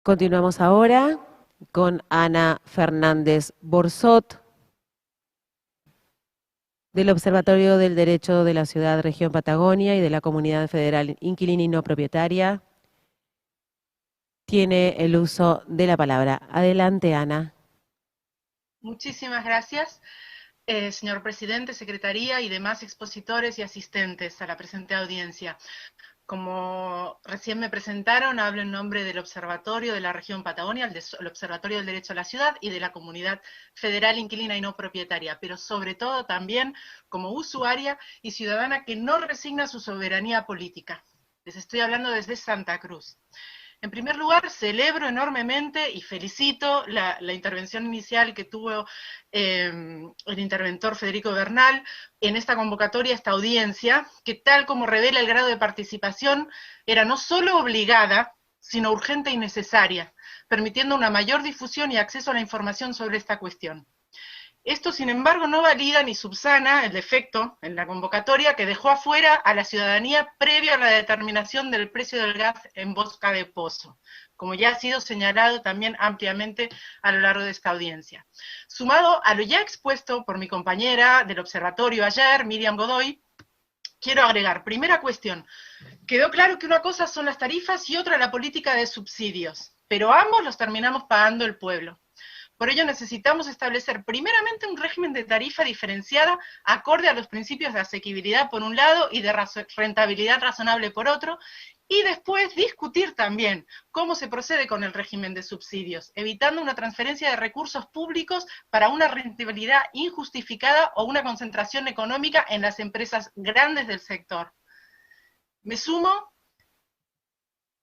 Continuamos ahora con Ana Fernández Borsot, del Observatorio del Derecho de la Ciudad Región Patagonia y de la Comunidad Federal Inquilina y No Propietaria. Tiene el uso de la palabra. Adelante, Ana. Muchísimas gracias, señor presidente, secretaría y demás expositores y asistentes a la presente audiencia. Como recién me presentaron, hablo en nombre del Observatorio de la Región Patagonia, el Observatorio del Derecho a la Ciudad y de la Comunidad Federal Inquilina y No Propietaria, pero sobre todo también como usuaria y ciudadana que no resigna su soberanía política. Les estoy hablando desde Santa Cruz. En primer lugar, celebro enormemente y felicito la intervención inicial que tuvo el interventor Federico Bernal en esta convocatoria, esta audiencia, que tal como revela el grado de participación, era no solo obligada, sino urgente y necesaria, permitiendo una mayor difusión y acceso a la información sobre esta cuestión. Esto, sin embargo, no valida ni subsana el defecto en la convocatoria que dejó afuera a la ciudadanía previo a la determinación del precio del gas en Boca de Pozo, como ya ha sido señalado también ampliamente a lo largo de esta audiencia. Sumado a lo ya expuesto por mi compañera del observatorio ayer, Miriam Godoy, quiero agregar, primera cuestión, quedó claro que una cosa son las tarifas y otra la política de subsidios, pero ambos los terminamos pagando el pueblo. Por ello necesitamos establecer primeramente un régimen de tarifa diferenciada acorde a los principios de asequibilidad por un lado y de rentabilidad razonable por otro, y después discutir también cómo se procede con el régimen de subsidios, evitando una transferencia de recursos públicos para una rentabilidad injustificada o una concentración económica en las empresas grandes del sector. Me sumo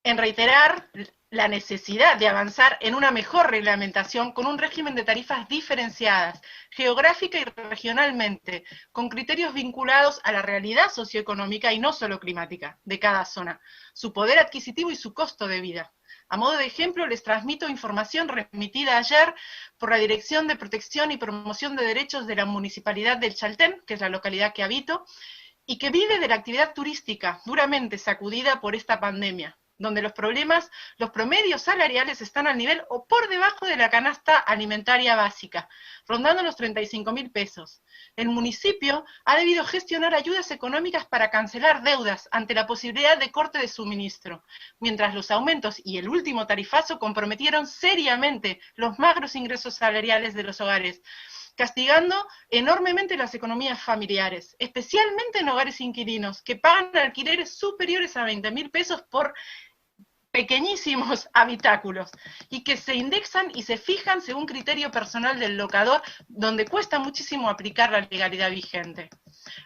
en reiterar la necesidad de avanzar en una mejor reglamentación con un régimen de tarifas diferenciadas, geográfica y regionalmente, con criterios vinculados a la realidad socioeconómica y no solo climática de cada zona, su poder adquisitivo y su costo de vida. A modo de ejemplo, les transmito información remitida ayer por la Dirección de Protección y Promoción de Derechos de la Municipalidad del Chaltén, que es la localidad que habito, y que vive de la actividad turística duramente sacudida por esta pandemia, donde los promedios salariales están al nivel o por debajo de la canasta alimentaria básica, rondando los 35.000 pesos. El municipio ha debido gestionar ayudas económicas para cancelar deudas ante la posibilidad de corte de suministro, mientras los aumentos y el último tarifazo comprometieron seriamente los magros ingresos salariales de los hogares, castigando enormemente las economías familiares, especialmente en hogares inquilinos, que pagan alquileres superiores a 20.000 pesos por pequeñísimos habitáculos y que se indexan y se fijan según criterio personal del locador, donde cuesta muchísimo aplicar la legalidad vigente.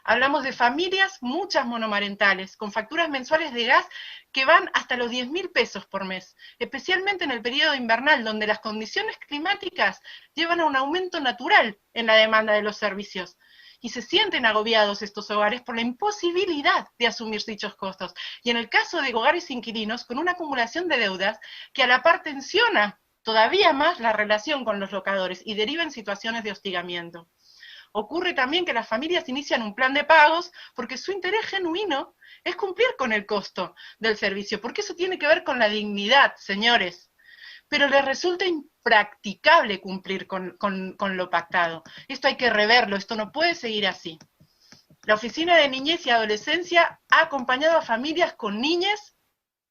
Hablamos de familias, muchas monomarentales, con facturas mensuales de gas que van hasta los 10.000 pesos por mes, especialmente en el periodo invernal, donde las condiciones climáticas llevan a un aumento natural en la demanda de los servicios. Y se sienten agobiados estos hogares por la imposibilidad de asumir dichos costos. Y en el caso de hogares inquilinos, con una acumulación de deudas que a la par tensiona todavía más la relación con los locadores y deriva en situaciones de hostigamiento. Ocurre también que las familias inician un plan de pagos porque su interés genuino es cumplir con el costo del servicio, porque eso tiene que ver con la dignidad, señores, pero les resulta impracticable cumplir con lo pactado. Esto hay que reverlo, esto no puede seguir así. La Oficina de Niñez y Adolescencia ha acompañado a familias con niñas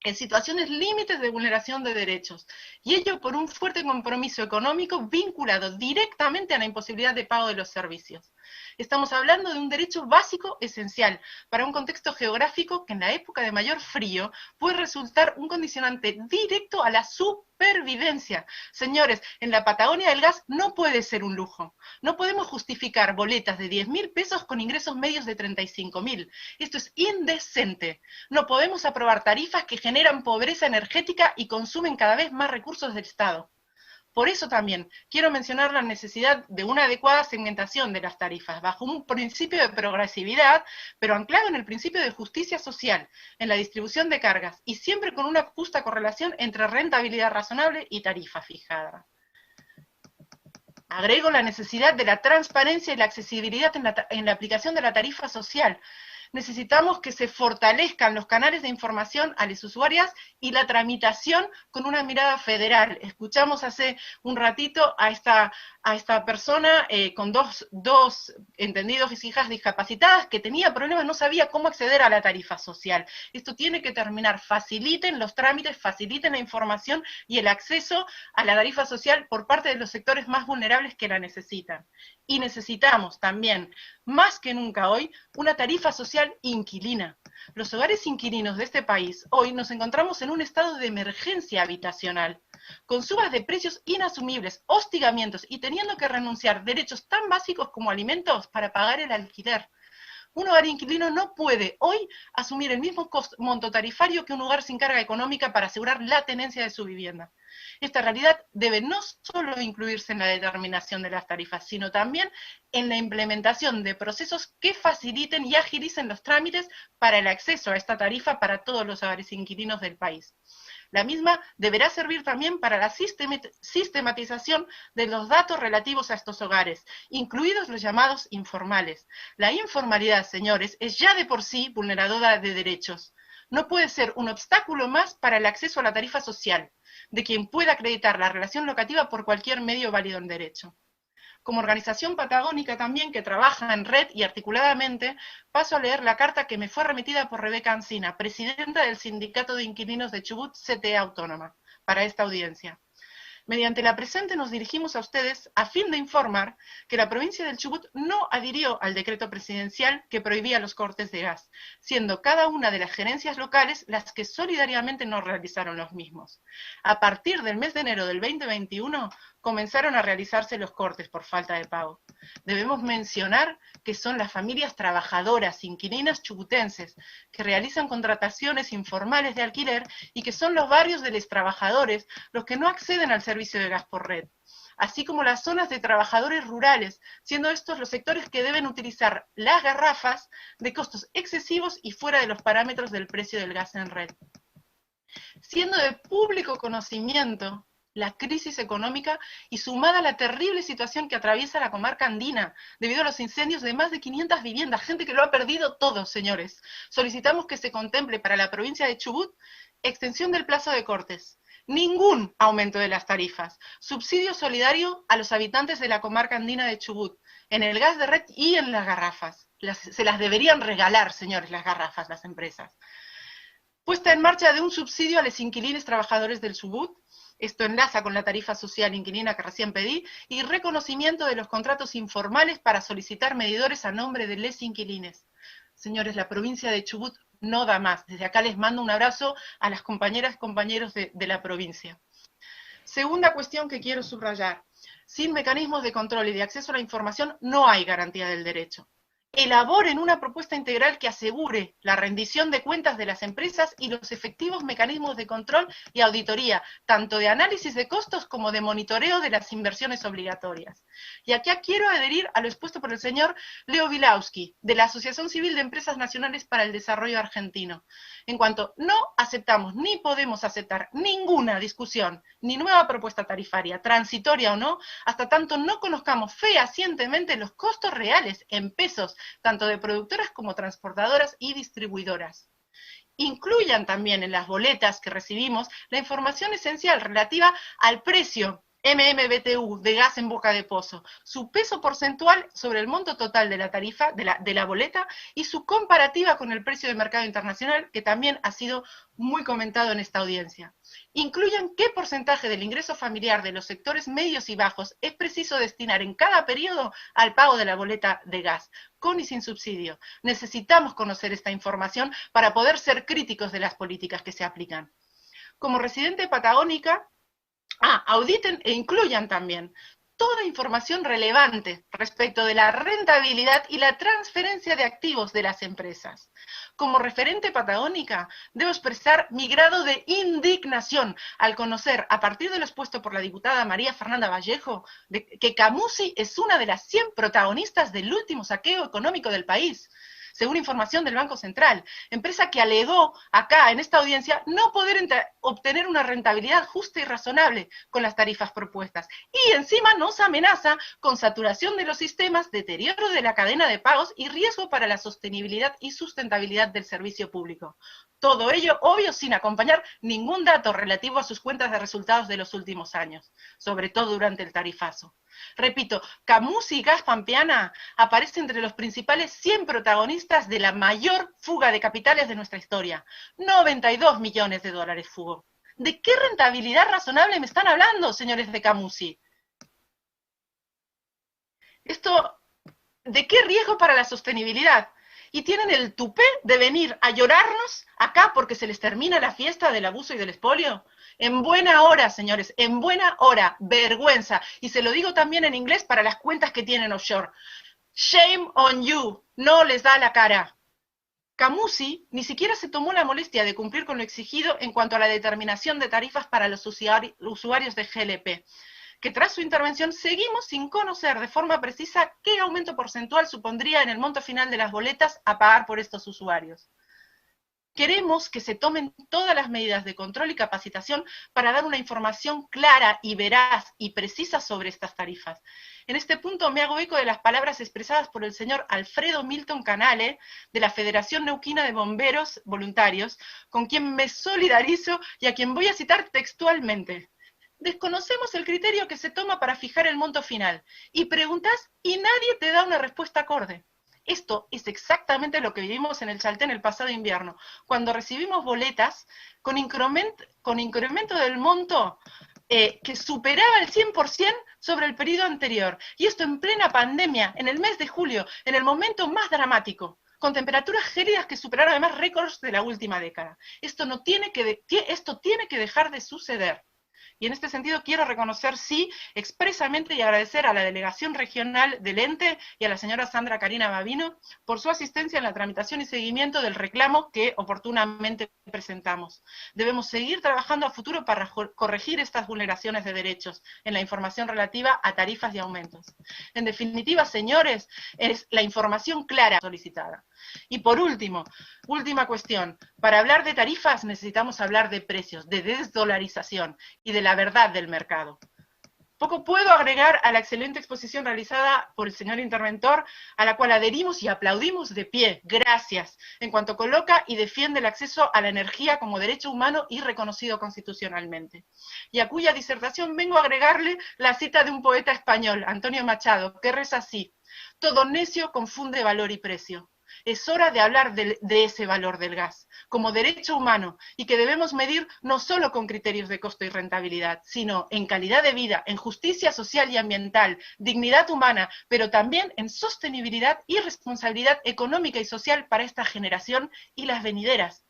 en situaciones límites de vulneración de derechos, y ello por un fuerte compromiso económico vinculado directamente a la imposibilidad de pago de los servicios. Estamos hablando de un derecho básico esencial para un contexto geográfico que en la época de mayor frío puede resultar un condicionante directo a la supervivencia. Señores, en la Patagonia el gas no puede ser un lujo. No podemos justificar boletas de 10.000 pesos con ingresos medios de 35.000. Esto es indecente. No podemos aprobar tarifas que generan pobreza energética y consumen cada vez más recursos del Estado. Por eso también quiero mencionar la necesidad de una adecuada segmentación de las tarifas, bajo un principio de progresividad, pero anclado en el principio de justicia social, en la distribución de cargas, y siempre con una justa correlación entre rentabilidad razonable y tarifa fijada. Agrego la necesidad de la transparencia y la accesibilidad en la aplicación de la tarifa social, Necesitamos que se fortalezcan los canales de información a las usuarias y la tramitación con una mirada federal. Escuchamos hace un ratito a esta persona con dos entendidos hijas discapacitadas que tenía problemas, no sabía cómo acceder a la tarifa social. Esto tiene que terminar. Faciliten los trámites, faciliten la información y el acceso a la tarifa social por parte de los sectores más vulnerables que la necesitan. Y necesitamos también, más que nunca hoy, una tarifa social inquilina. Los hogares inquilinos de este país hoy nos encontramos en un estado de emergencia habitacional, con subas de precios inasumibles, hostigamientos y teniendo que renunciar a derechos tan básicos como alimentos para pagar el alquiler. Un hogar inquilino no puede hoy asumir el mismo monto tarifario que un hogar sin carga económica para asegurar la tenencia de su vivienda. Esta realidad debe no solo incluirse en la determinación de las tarifas, sino también en la implementación de procesos que faciliten y agilicen los trámites para el acceso a esta tarifa para todos los hogares inquilinos del país. La misma deberá servir también para la sistematización de los datos relativos a estos hogares, incluidos los llamados informales. La informalidad, señores, es ya de por sí vulneradora de derechos. No puede ser un obstáculo más para el acceso a la tarifa social, de quien pueda acreditar la relación locativa por cualquier medio válido en derecho. Como organización patagónica también que trabaja en red y articuladamente, paso a leer la carta que me fue remitida por Rebeca Ancina, presidenta del Sindicato de Inquilinos de Chubut, CTE Autónoma, para esta audiencia. Mediante la presente nos dirigimos a ustedes a fin de informar que la provincia del Chubut no adhirió al decreto presidencial que prohibía los cortes de gas, siendo cada una de las gerencias locales las que solidariamente no realizaron los mismos. A partir del mes de enero del 2021 comenzaron a realizarse los cortes por falta de pago. Debemos mencionar que son las familias trabajadoras, inquilinas chubutenses, que realizan contrataciones informales de alquiler y que son los barrios de los trabajadores los que no acceden al servicio de gas por red, así como las zonas de trabajadores rurales, siendo estos los sectores que deben utilizar las garrafas de costos excesivos y fuera de los parámetros del precio del gas en red. Siendo de público conocimiento la crisis económica y sumada a la terrible situación que atraviesa la comarca andina debido a los incendios de más de 500 viviendas, gente que lo ha perdido todo, señores. Solicitamos que se contemple para la provincia de Chubut extensión del plazo de cortes, ningún aumento de las tarifas, subsidio solidario a los habitantes de la comarca andina de Chubut, en el gas de red y en las garrafas. Se las deberían regalar, señores, las garrafas, las empresas. Puesta en marcha de un subsidio a los inquilines trabajadores del Chubut, esto enlaza con la tarifa social inquilina que recién pedí, y reconocimiento de los contratos informales para solicitar medidores a nombre de les inquilines. Señores, la provincia de Chubut no da más. Desde acá les mando un abrazo a las compañeras y compañeros de la provincia. Segunda cuestión que quiero subrayar. Sin mecanismos de control y de acceso a la información no hay garantía del derecho. Elaboren una propuesta integral que asegure la rendición de cuentas de las empresas y los efectivos mecanismos de control y auditoría, tanto de análisis de costos como de monitoreo de las inversiones obligatorias. Y aquí quiero adherir a lo expuesto por el señor Leo Vilauski, de la Asociación Civil de Empresas Nacionales para el Desarrollo Argentino. En cuanto no aceptamos ni podemos aceptar ninguna discusión, ni nueva propuesta tarifaria, transitoria o no, hasta tanto no conozcamos fehacientemente los costos reales en pesos, tanto de productoras como transportadoras y distribuidoras. Incluyan también en las boletas que recibimos la información esencial relativa al precio MMBTU de gas en boca de pozo, su peso porcentual sobre el monto total de la tarifa, de la boleta, y su comparativa con el precio de mercado internacional, que también ha sido muy comentado en esta audiencia. Incluyan qué porcentaje del ingreso familiar de los sectores medios y bajos es preciso destinar en cada periodo al pago de la boleta de gas, con y sin subsidio. Necesitamos conocer esta información para poder ser críticos de las políticas que se aplican. Como residente patagónica, auditen e incluyan también toda información relevante respecto de la rentabilidad y la transferencia de activos de las empresas. Como referente patagónica, debo expresar mi grado de indignación al conocer, a partir de lo expuesto por la diputada María Fernanda Vallejo, que Camusi es una de las 100 protagonistas del último saqueo económico del país. según información del Banco Central, empresa que alegó acá en esta audiencia no poder obtener una rentabilidad justa y razonable con las tarifas propuestas. Y encima nos amenaza con saturación de los sistemas, deterioro de la cadena de pagos y riesgo para la sostenibilidad y sustentabilidad del servicio público. Todo ello, obvio, sin acompañar ningún dato relativo a sus cuentas de resultados de los últimos años, sobre todo durante el tarifazo. Repito, Camusi y Gas Pampeana aparece entre los principales 100 protagonistas de la mayor fuga de capitales de nuestra historia. 92 millones de dólares fugó. ¿De qué rentabilidad razonable me están hablando, señores de Camusi? ¿De qué riesgo para la sostenibilidad? Y tienen el tupé de venir a llorarnos acá porque se les termina la fiesta del abuso y del expolio. En buena hora, señores, en buena hora, vergüenza. Y se lo digo también en inglés para las cuentas que tienen offshore. Shame on you, no les da la cara. Camusi ni siquiera se tomó la molestia de cumplir con lo exigido en cuanto a la determinación de tarifas para los usuarios de GLP, que tras su intervención seguimos sin conocer de forma precisa qué aumento porcentual supondría en el monto final de las boletas a pagar por estos usuarios. Queremos que se tomen todas las medidas de control y capacitación para dar una información clara y veraz y precisa sobre estas tarifas. En este punto me hago eco de las palabras expresadas por el señor Alfredo Milton Canale, de la Federación Neuquina de Bomberos Voluntarios, con quien me solidarizo y a quien voy a citar textualmente. Desconocemos el criterio que se toma para fijar el monto final, y preguntas y nadie te da una respuesta acorde. Esto es exactamente lo que vivimos en el Chaltén el pasado invierno, cuando recibimos boletas con incremento del monto que superaba el 100% sobre el periodo anterior. Y esto en plena pandemia, en el mes de julio, en el momento más dramático, con temperaturas gélidas que superaron además récords de la última década. Esto tiene que dejar de suceder. Y en este sentido quiero reconocer, sí, expresamente y agradecer a la delegación regional del ente y a la señora Sandra Karina Babino por su asistencia en la tramitación y seguimiento del reclamo que oportunamente presentamos. Debemos seguir trabajando a futuro para corregir estas vulneraciones de derechos en la información relativa a tarifas y aumentos. En definitiva, señores, es la información clara solicitada. Y por último, última cuestión, para hablar de tarifas necesitamos hablar de precios, de desdolarización y de la verdad del mercado. Poco puedo agregar a la excelente exposición realizada por el señor interventor, a la cual adherimos y aplaudimos de pie, gracias, en cuanto coloca y defiende el acceso a la energía como derecho humano y reconocido constitucionalmente. Y a cuya disertación vengo a agregarle la cita de un poeta español, Antonio Machado, que reza así: todo necio confunde valor y precio. Es hora de hablar de ese valor del gas como derecho humano y que debemos medir no solo con criterios de costo y rentabilidad, sino en calidad de vida, en justicia social y ambiental, dignidad humana, pero también en sostenibilidad y responsabilidad económica y social para esta generación y las venideras.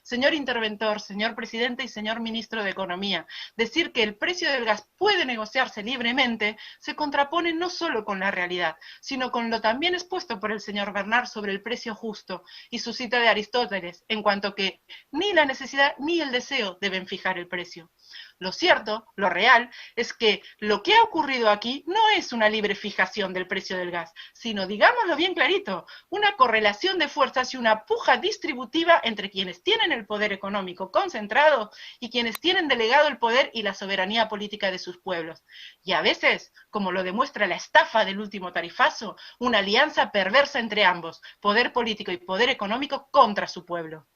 Señor interventor, señor presidente y señor ministro de Economía, decir que el precio del gas puede negociarse libremente se contrapone no solo con la realidad, sino con lo también expuesto por el señor Bernard sobre el precio justo y su cita de Aristóteles, en cuanto que ni la necesidad ni el deseo deben fijar el precio. Lo cierto, lo real, es que lo que ha ocurrido aquí no es una libre fijación del precio del gas, sino, digámoslo bien clarito, una correlación de fuerzas y una puja distributiva entre quienes tienen el poder económico concentrado y quienes tienen delegado el poder y la soberanía política de sus pueblos. Y a veces, como lo demuestra la estafa del último tarifazo, una alianza perversa entre ambos, poder político y poder económico contra su pueblo.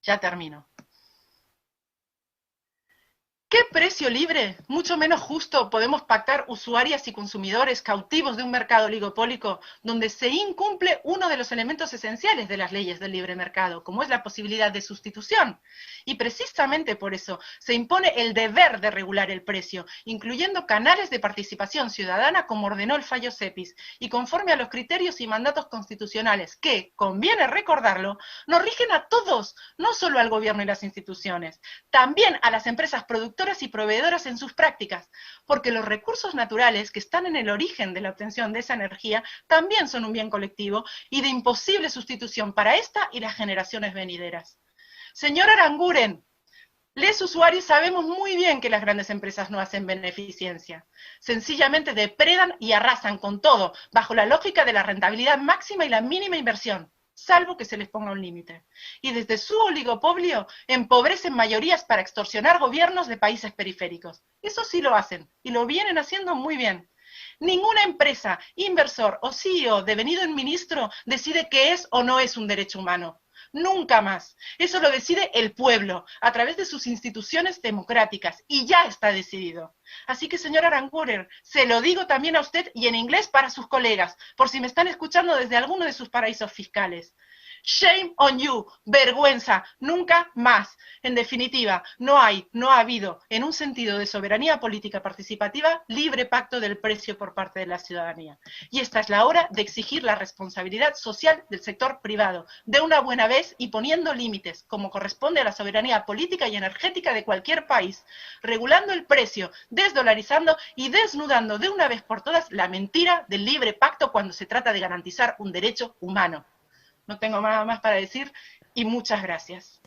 Ya termino. ¿Qué precio libre, mucho menos justo, podemos pactar usuarias y consumidores cautivos de un mercado oligopólico donde se incumple uno de los elementos esenciales de las leyes del libre mercado, como es la posibilidad de sustitución? Y precisamente por eso se impone el deber de regular el precio, incluyendo canales de participación ciudadana como ordenó el fallo CEPIS, y conforme a los criterios y mandatos constitucionales que, conviene recordarlo, nos rigen a todos, no solo al gobierno y las instituciones, también a las empresas productoras y proveedoras en sus prácticas, porque los recursos naturales que están en el origen de la obtención de esa energía también son un bien colectivo y de imposible sustitución para esta y las generaciones venideras. Señor Aranguren, Les usuarios sabemos muy bien que las grandes empresas no hacen beneficencia. Sencillamente depredan y arrasan con todo, bajo la lógica de la rentabilidad máxima y la mínima inversión, salvo que se les ponga un límite. Y desde su oligopolio empobrecen mayorías para extorsionar gobiernos de países periféricos. Eso sí lo hacen, y lo vienen haciendo muy bien. Ninguna empresa, inversor o CEO devenido en ministro decide qué es o no es un derecho humano. Nunca más. Eso lo decide el pueblo, a través de sus instituciones democráticas, y ya está decidido. Así que, señor Aranguren, se lo digo también a usted y en inglés para sus colegas, por si me están escuchando desde alguno de sus paraísos fiscales. Shame on you, vergüenza, nunca más. En definitiva, no ha habido, en un sentido de soberanía política participativa, libre pacto del precio por parte de la ciudadanía. Y esta es la hora de exigir la responsabilidad social del sector privado, de una buena vez y poniendo límites, como corresponde a la soberanía política y energética de cualquier país, regulando el precio, desdolarizando y desnudando de una vez por todas la mentira del libre pacto cuando se trata de garantizar un derecho humano. No tengo nada más para decir y muchas gracias.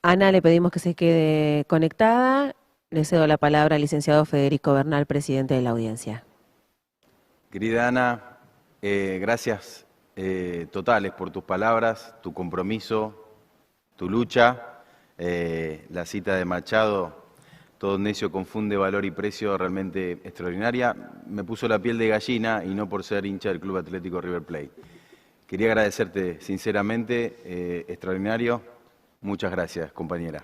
Ana, le pedimos que se quede conectada. Le cedo la palabra al licenciado Federico Bernal, presidente de la audiencia. Querida Ana, gracias totales por tus palabras, tu compromiso, tu lucha. La cita de Machado, todo necio confunde valor y precio, realmente extraordinaria. Me puso la piel de gallina y no por ser hincha del Club Atlético River Plate. Quería agradecerte sinceramente, extraordinario. Muchas gracias, compañera.